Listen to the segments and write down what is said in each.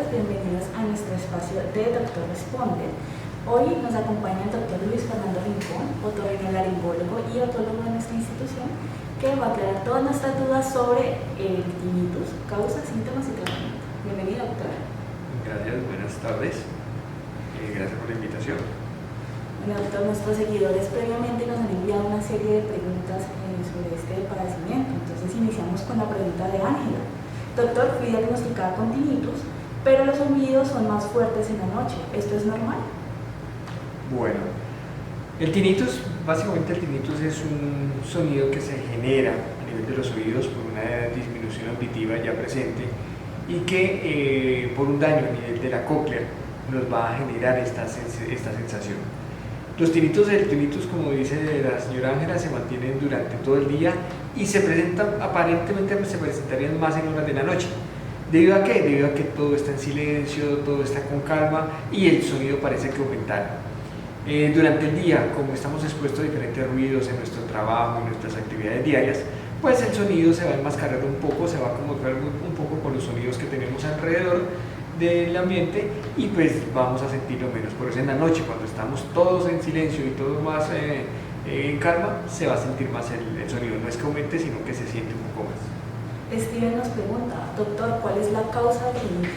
bienvenidos a nuestro espacio de Doctor Responde. Hoy nos acompaña el doctor Luis Fernando Rincón, otorrinolaringólogo y otólogo de nuestra institución, que va a aclarar todas nuestras dudas sobre el tinnitus, causas, síntomas y tratamiento. Bienvenido, doctor. Gracias, buenas tardes. Gracias por la invitación. Bueno, doctor, nuestros seguidores previamente nos han enviado una serie de preguntas sobre este padecimiento. Entonces iniciamos con la pregunta de Ángela. Doctor, fui diagnosticada con tinnitus, pero los sonidos son más fuertes en la noche. ¿Esto es normal? Bueno, el tinnitus, básicamente el tinnitus es un sonido que se genera a nivel de los oídos por una disminución auditiva ya presente y que por un daño a nivel de la cóclea nos va a generar esta sensación. El tinnitus, como dice la señora Ángela, se mantienen durante todo el día y aparentemente se presentarían más en horas de la noche. ¿Debido a qué? Debido a que todo está en silencio, todo está con calma y el sonido parece que aumentara. Durante el día, como estamos expuestos a diferentes ruidos en nuestro trabajo, en nuestras actividades diarias, pues el sonido se va a enmascarar un poco, se va a acomodar un poco con los sonidos que tenemos alrededor del ambiente y pues vamos a sentirlo menos. Por eso en la noche, cuando estamos todos en silencio y todo más en calma, se va a sentir más el sonido. No es que aumente, sino que se siente un poco más. Steven nos pregunta, doctor, ¿cuál es la causa del tinnitus?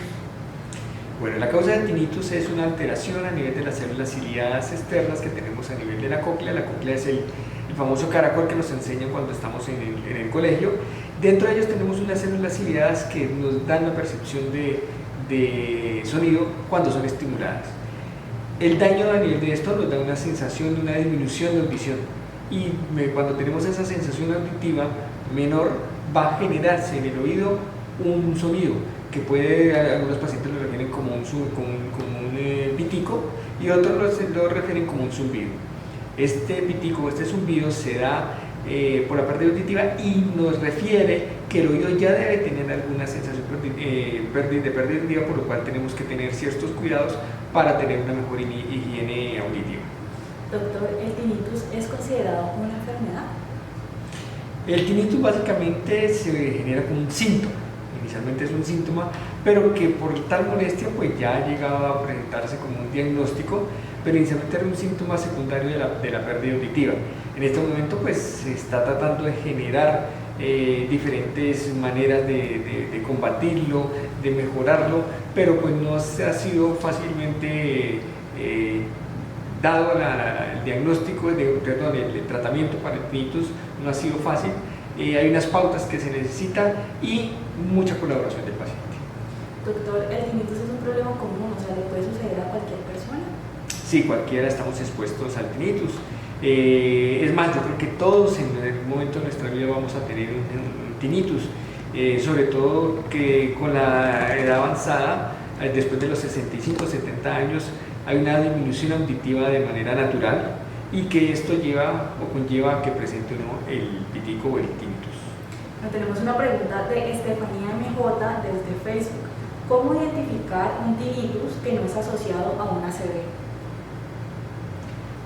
Bueno, la causa del tinnitus es una alteración a nivel de las células ciliadas externas que tenemos a nivel de la cóclea. La cóclea es el famoso caracol que nos enseñan cuando estamos en el colegio. Dentro de ellos tenemos unas células ciliadas que nos dan la percepción de sonido cuando son estimuladas. El daño a nivel de esto nos da una sensación de una disminución de audición y cuando tenemos esa sensación auditiva menor va a generarse en el oído un sonido que algunos pacientes lo refieren como un pitico y otros lo refieren como un zumbido. Este pitico, este zumbido se da por la parte auditiva y nos refiere que el oído ya debe tener alguna sensación de pérdida auditiva, por lo cual tenemos que tener ciertos cuidados para tener una mejor higiene auditiva. Doctor, ¿el tinnitus es considerado una enfermedad? El tinnitus básicamente se genera como un síntoma. Inicialmente es un síntoma, pero que por tal molestia pues ya ha llegado a presentarse como un diagnóstico, pero inicialmente era un síntoma secundario de la pérdida auditiva. En este momento pues se está tratando de generar diferentes maneras de combatirlo, de mejorarlo, pero pues no se ha sido fácilmente dado el diagnóstico, el tratamiento para el tinnitus no ha sido fácil. Hay unas pautas que se necesitan y mucha colaboración del paciente. Doctor, ¿el tinnitus es un problema común? O sea, ¿le puede suceder a cualquier persona? Sí, cualquiera estamos expuestos al tinnitus. Es más, yo creo que todos en algún momento de nuestra vida vamos a tener un tinnitus, sobre todo que con la edad avanzada, después de los 65 70 años, hay una disminución auditiva de manera natural y que esto conlleva a que presente uno el pitico o el tinnitus. Tenemos una pregunta de Estefanía MJ desde Facebook. ¿Cómo identificar un tinnitus que no es asociado a una ACV?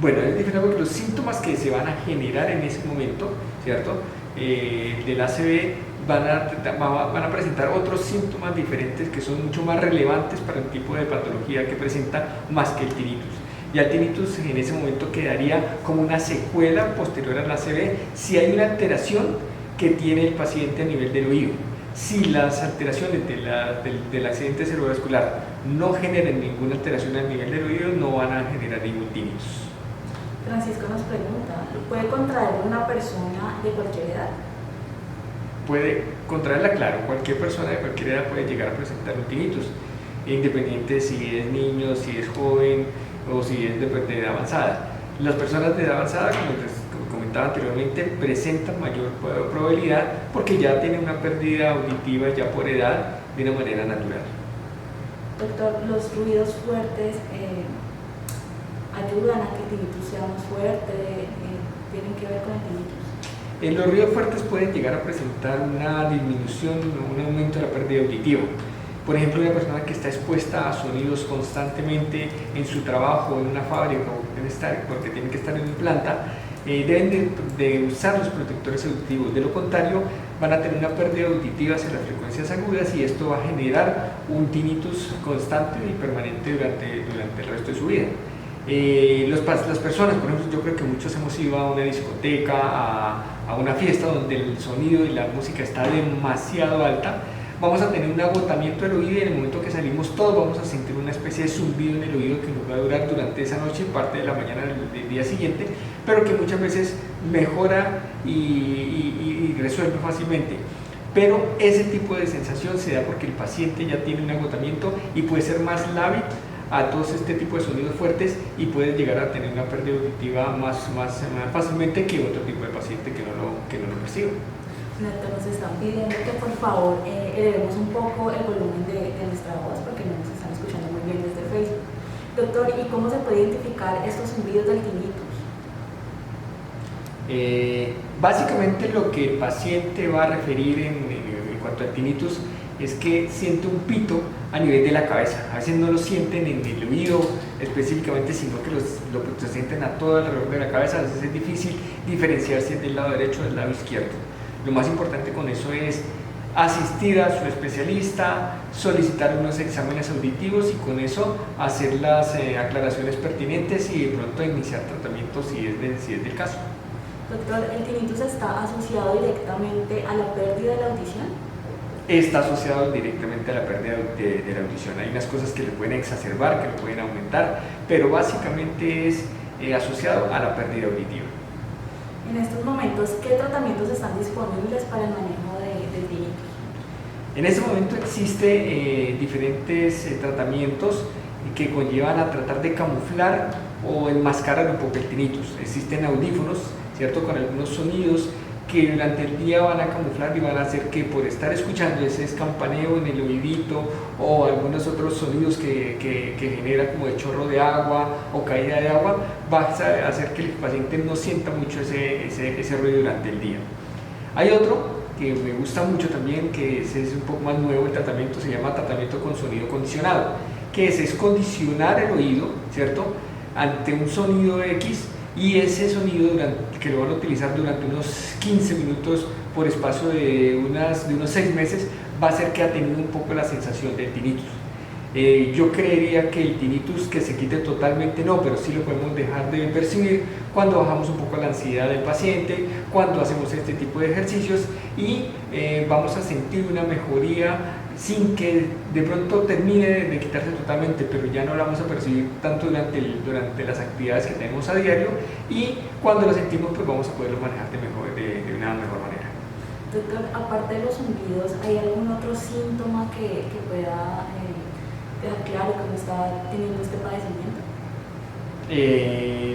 Bueno, es diferente porque los síntomas que se van a generar en ese momento, ¿cierto? Del ACV van a presentar otros síntomas diferentes que son mucho más relevantes para el tipo de patología que presenta más que el tinnitus. Ya el tinnitus en ese momento quedaría como una secuela posterior al ACV si hay una alteración que tiene el paciente a nivel del oído. Si las alteraciones del accidente cerebrovascular no generan ninguna alteración a nivel del oído, no van a generar ningún tinnitus. Francisco nos pregunta, ¿puede contraer una persona de cualquier edad? Puede contraerla, claro, cualquier persona de cualquier edad puede llegar a presentar un tinnitus, independiente si es niño, si es joven o si es de edad avanzada. Las personas de edad avanzada, como les comentaba anteriormente, presentan mayor probabilidad porque ya tienen una pérdida auditiva ya por edad de una manera natural. Doctor, ¿los ruidos fuertes ayudan a que el tinnitus sea más fuerte? ¿Tienen que ver con el tinnitus? Los ruidos fuertes pueden llegar a presentar una disminución o un aumento de la pérdida auditiva. Por ejemplo, una persona que está expuesta a sonidos constantemente en su trabajo, en una fábrica, porque tienen que estar en una planta, deben de usar los protectores auditivos. De lo contrario, van a tener una pérdida auditiva hacia las frecuencias agudas y esto va a generar un tinnitus constante y permanente durante el resto de su vida. Las personas, por ejemplo, yo creo que muchos hemos ido a una discoteca, a una fiesta donde el sonido y la música está demasiado alta, vamos a tener un agotamiento del oído y en el momento que salimos todos vamos a sentir una especie de zumbido en el oído que nos va a durar durante esa noche y parte de la mañana del día siguiente, pero que muchas veces mejora y resuelve fácilmente. Pero ese tipo de sensación se da porque el paciente ya tiene un agotamiento y puede ser más lábil a todos este tipo de sonidos fuertes y puede llegar a tener una pérdida auditiva más fácilmente que otro tipo de paciente que no lo percibe. Doctor, nos están pidiendo que por favor elevemos un poco el volumen de nuestra voz porque no nos están escuchando muy bien desde Facebook. Doctor, ¿y cómo se puede identificar estos zumbidos del tinnitus? Básicamente lo que el paciente va a referir en cuanto al tinnitus es que siente un pito a nivel de la cabeza. A veces no lo sienten en el oído específicamente, sino que lo sienten a todo alrededor de la cabeza. A veces es difícil diferenciar si es del lado derecho o del lado izquierdo. Lo más importante con eso es asistir a su especialista, solicitar unos exámenes auditivos y con eso hacer las aclaraciones pertinentes y de pronto iniciar tratamiento si es del caso. Doctor, ¿el tinnitus está asociado directamente a la pérdida de la audición? Está asociado directamente a la pérdida de la audición. Hay unas cosas que le pueden exacerbar, que le pueden aumentar, pero básicamente es asociado a la pérdida auditiva. En estos momentos, ¿qué tratamientos están disponibles para el manejo del tinnitus? En este momento existen diferentes tratamientos que conllevan a tratar de camuflar o enmascarar un poco el tinnitus. Existen audífonos, ¿cierto?, con algunos sonidos que durante el día van a camuflar y van a hacer que por estar escuchando ese escampaneo en el oídito o algunos otros sonidos que genera como de chorro de agua o caída de agua, va a hacer que el paciente no sienta mucho ese ruido durante el día. Hay otro que me gusta mucho también, que es un poco más nuevo, el tratamiento se llama tratamiento con sonido condicionado, que es condicionar el oído, ¿cierto?, ante un sonido X, y ese sonido que lo van a utilizar durante unos 15 minutos por espacio de unos 6 meses va a hacer que atenúe un poco la sensación del tinnitus. Yo creería que el tinnitus que se quite totalmente no, pero sí lo podemos dejar de percibir cuando bajamos un poco la ansiedad del paciente, cuando hacemos este tipo de ejercicios y vamos a sentir una mejoría sin que de pronto termine de quitarse totalmente, pero ya no la vamos a percibir tanto durante las actividades que tenemos a diario y cuando lo sentimos pues vamos a poderlo manejar de una mejor manera. Doctor, aparte de los zumbidos, ¿hay algún otro síntoma que pueda dejar claro que no está teniendo este padecimiento?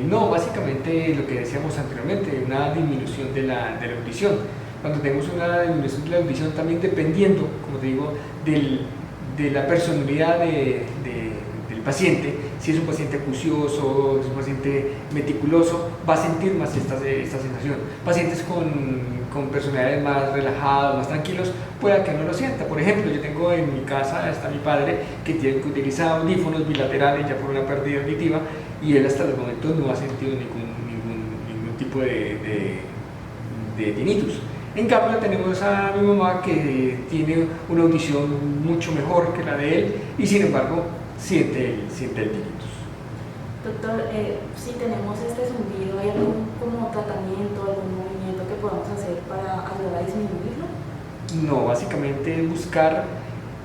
No, básicamente lo que decíamos anteriormente, una disminución de la audición. Cuando tenemos una disminución de la audición, también dependiendo, como te digo, de la personalidad del paciente, si es un paciente acucioso, si es un paciente meticuloso, va a sentir más esta sensación. Pacientes con personalidades más relajadas, más tranquilos, pueda que no lo sienta. Por ejemplo, yo tengo en mi casa, está mi padre, que tiene que utilizar audífonos bilaterales ya por una pérdida auditiva y él hasta el momento no ha sentido ningún tipo de tinnitus. En cambio tenemos a mi mamá que tiene una audición mucho mejor que la de él y sin embargo siente el tinnitus. Doctor, si tenemos este zumbido, ¿hay algún como tratamiento, algún movimiento que podamos hacer para ayudar a disminuirlo? No, básicamente buscar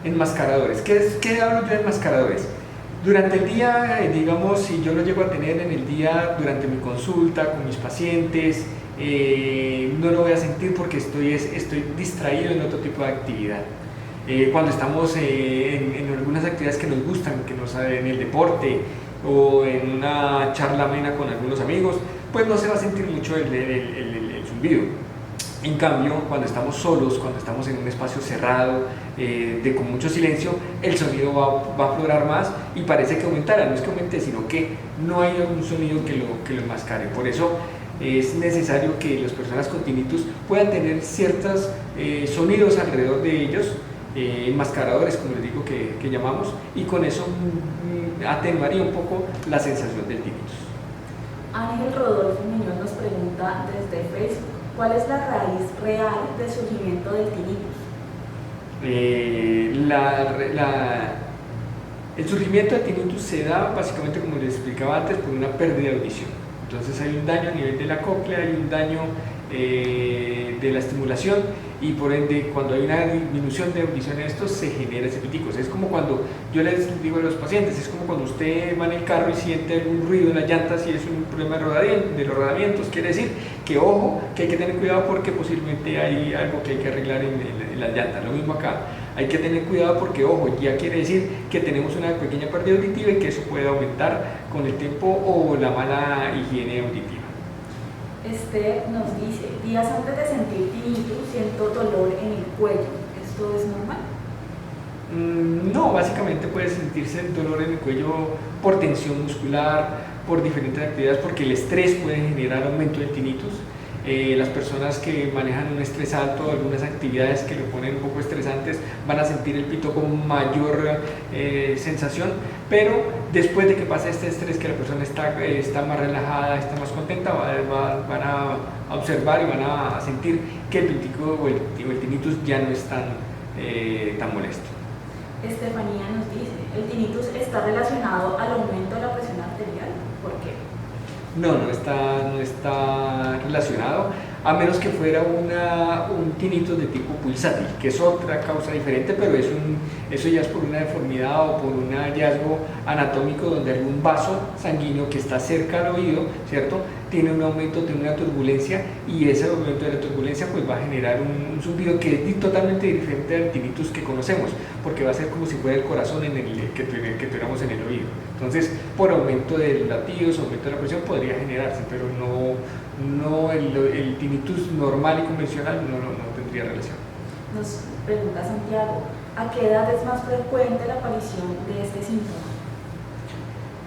enmascaradores. ¿Qué hablo de enmascaradores? Durante el día, digamos, si yo lo llego a tener en el día durante mi consulta con mis pacientes, no lo voy a sentir porque estoy distraído en otro tipo de actividad. Cuando estamos en algunas actividades que nos gustan, en el deporte o en una charla amena con algunos amigos, pues no se va a sentir mucho el zumbido. En cambio, cuando estamos solos, cuando estamos en un espacio cerrado, con mucho silencio, el sonido va a aflorar más y parece que aumentará. No es que aumente, sino que no hay un sonido que lo enmascare. Por eso es necesario que las personas con tinnitus puedan tener ciertos sonidos alrededor de ellos, enmascaradores, como les digo, que llamamos, y con eso atenuaría un poco la sensación del tinnitus. Ángel Rodolfo Muñoz nos pregunta desde Facebook: ¿Cuál es la raíz real del surgimiento del tinnitus? El surgimiento del tinnitus se da básicamente, como les explicaba antes, por una pérdida de audición. Entonces hay un daño a nivel de la cóclea, hay un daño de la estimulación, y por ende cuando hay una disminución de audición en estos se genera ese pitico. Es como cuando yo les digo a los pacientes, es como cuando usted va en el carro y siente algún ruido en las llantas y es un problema de los rodamientos. Quiere decir que ojo, que hay que tener cuidado porque posiblemente hay algo que hay que arreglar en las llantas. Lo mismo acá, hay que tener cuidado porque ojo, ya quiere decir que tenemos una pequeña pérdida auditiva y que eso puede aumentar con el tiempo o la mala higiene auditiva. Nos dice, días antes de sentir tinnitus siento dolor en el cuello. ¿Esto es normal? No, básicamente puede sentirse el dolor en el cuello por tensión muscular, por diferentes actividades, porque el estrés puede generar aumento del tinnitus. Las personas que manejan un estrés alto, algunas actividades que lo ponen un poco estresantes, van a sentir el pito con mayor sensación, pero después de que pase este estrés, que la persona está más relajada, está más contenta, van a observar y van a sentir que el pitico o el tinnitus ya no es tan molesto. Estefanía nos dice, ¿el tinnitus está relacionado al aumento de la presión arterial? ¿Por qué? No está relacionado, a menos que fuera un tinnitus de tipo pulsátil, que es otra causa diferente, pero eso ya es por una deformidad o por un hallazgo anatómico donde algún vaso sanguíneo que está cerca al oído, ¿cierto?, tiene un aumento, tiene una turbulencia, y ese aumento de la turbulencia pues va a generar un zumbido que es totalmente diferente al tinnitus que conocemos, porque va a ser como si fuera el corazón que tuviéramos en el oído. Entonces, por aumento de latidos, aumento de la presión podría generarse, pero no el tinnitus normal y convencional no tendría relación. Nos pregunta Santiago, ¿a qué edad es más frecuente la aparición de este síntoma?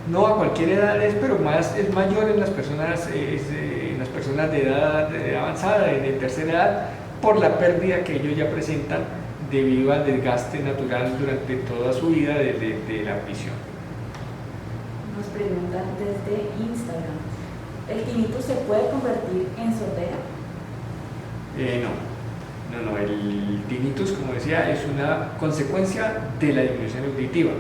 No, a cualquier edad pero es mayor en las personas de edad avanzada, de tercera edad, por la pérdida que ellos ya presentan debido al desgaste natural durante toda su vida de la audición. Nos preguntan desde Instagram, ¿el tinnitus se puede convertir en sordera? No, el tinnitus, como decía, es una consecuencia de la disminución auditiva.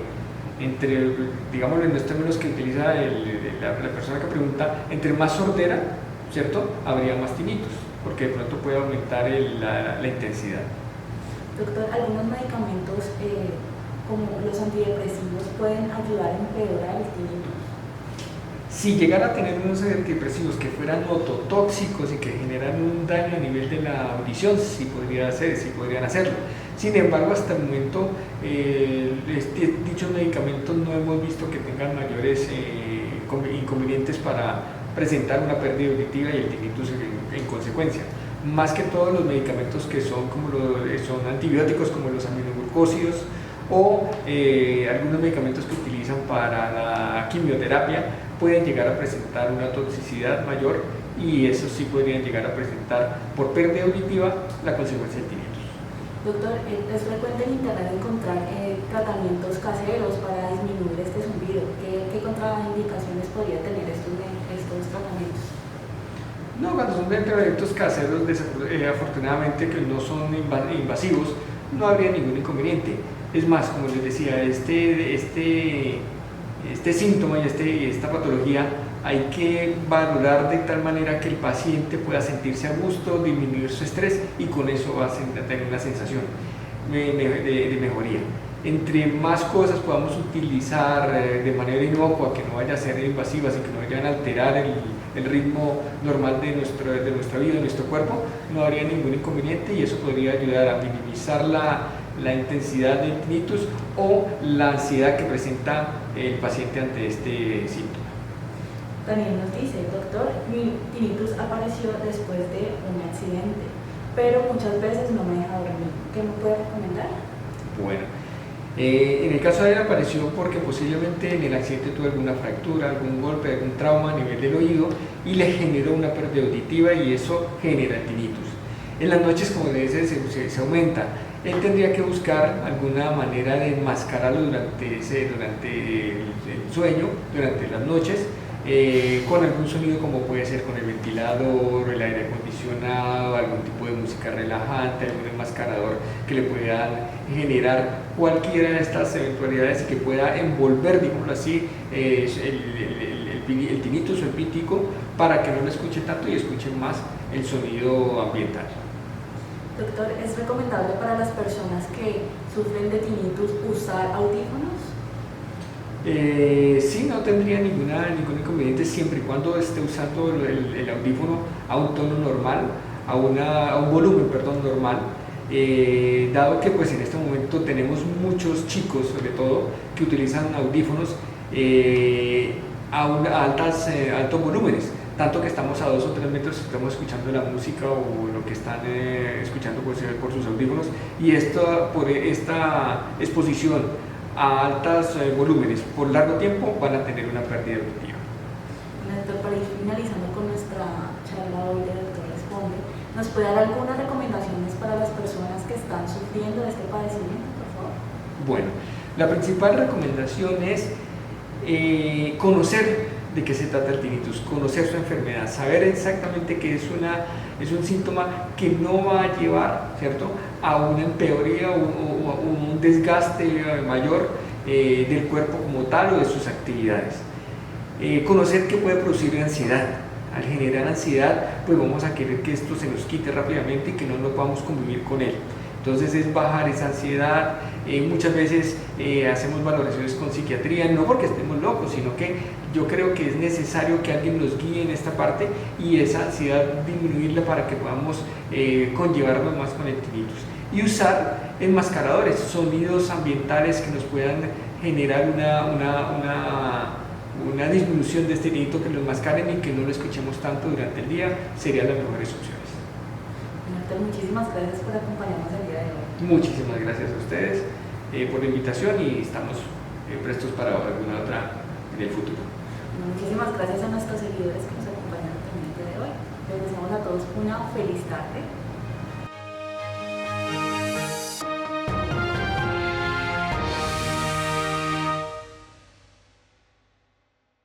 Digámoslo en los términos que utiliza la persona que pregunta, entre más sordera, ¿cierto?, habría más tinnitus, porque de pronto puede aumentar la intensidad. Doctor, ¿algunos medicamentos como los antidepresivos pueden ayudar a empeorar el tinnitus? Si llegara a tener unos antidepresivos que fueran ototóxicos y que generan un daño a nivel de la audición, sí podrían hacerlo. Sin embargo, hasta el momento, dichos medicamentos no hemos visto que tengan mayores inconvenientes para presentar una pérdida auditiva y el tinnitus en consecuencia. Más que todos los medicamentos que son antibióticos, como los aminoglucósidos, o algunos medicamentos que utilizan para la quimioterapia, pueden llegar a presentar una toxicidad mayor, y eso sí podrían llegar a presentar por pérdida auditiva la consecuencia del tinnitus. Doctor, es frecuente en internet encontrar tratamientos caseros para disminuir este zumbido. ¿Qué contraindicaciones podría tener estos tratamientos? No, cuando son tratamientos caseros, afortunadamente que no son invasivos, no habría ningún inconveniente. Es más, como les decía, este síntoma y esta patología hay que valorar de tal manera que el paciente pueda sentirse a gusto, disminuir su estrés, y con eso va a tener una sensación de mejoría. Entre más cosas podamos utilizar de manera inocua, que no vaya a ser invasivas y que no vayan a alterar el ritmo normal de nuestra vida, de nuestro cuerpo, no habría ningún inconveniente, y eso podría ayudar a minimizar la intensidad del tinnitus o la ansiedad que presenta el paciente ante este síntoma. Daniel nos dice, doctor, mi tinnitus apareció después de un accidente, pero muchas veces no me deja dormir. ¿Qué me puede recomendar? Bueno, en el caso de él apareció porque posiblemente en el accidente tuvo alguna fractura, algún golpe, algún trauma a nivel del oído, y le generó una pérdida auditiva, y eso genera el tinnitus. En las noches, como le dice, se aumenta. Él tendría que buscar alguna manera de enmascararlo durante el sueño, durante las noches, con algún sonido como puede ser con el ventilador, el aire acondicionado, algún tipo de música relajante, algún enmascarador que le puedan generar cualquiera de estas eventualidades y que pueda envolver, digámoslo así, el tinnitus o el pítico, para que no lo escuchen tanto y escuchen más el sonido ambiental. Doctor, ¿es recomendable para las personas que sufren de tinnitus usar audífonos? Sí, no tendría ningún inconveniente siempre y cuando esté usando el audífono a un tono normal, a un volumen, perdón, normal. Dado que pues en este momento tenemos muchos chicos, sobre todo, que utilizan audífonos a altos volúmenes, tanto que estamos a 2 o 3 metros, estamos escuchando la música o lo que están escuchando por sus audífonos, y por esta exposición a altos volúmenes por largo tiempo van a tener una pérdida auditiva. Doctor, para ir finalizando con nuestra charla hoy de Doctor Responde, ¿nos puede dar algunas recomendaciones para las personas que están sufriendo de este padecimiento, por favor? Bueno, la principal recomendación es conocer de qué se trata el tinnitus, conocer su enfermedad, saber exactamente que es un síntoma que no va a llevar, ¿cierto?, a una empeoría o un desgaste mayor del cuerpo como tal o de sus actividades. Conocer que puede producir ansiedad. Al generar ansiedad, pues vamos a querer que esto se nos quite rápidamente y que no nos podamos convivir con él. Entonces es bajar esa ansiedad. Muchas veces hacemos valoraciones con psiquiatría, no porque estemos locos, sino que yo creo que es necesario que alguien nos guíe en esta parte y esa ansiedad disminuirla para que podamos conllevarnos más con el tinnitus. Y usar enmascaradores, sonidos ambientales que nos puedan generar una disminución de este tinnitus, que lo enmascaren y que no lo escuchemos tanto durante el día, serían las mejores opciones. Doctor, muchísimas gracias por acompañarnos el día de hoy. Muchísimas gracias a ustedes por la invitación y estamos prestos para alguna otra en el futuro. Muchísimas gracias a nuestros seguidores que nos acompañaron también el día de hoy. Les deseamos a todos una feliz tarde.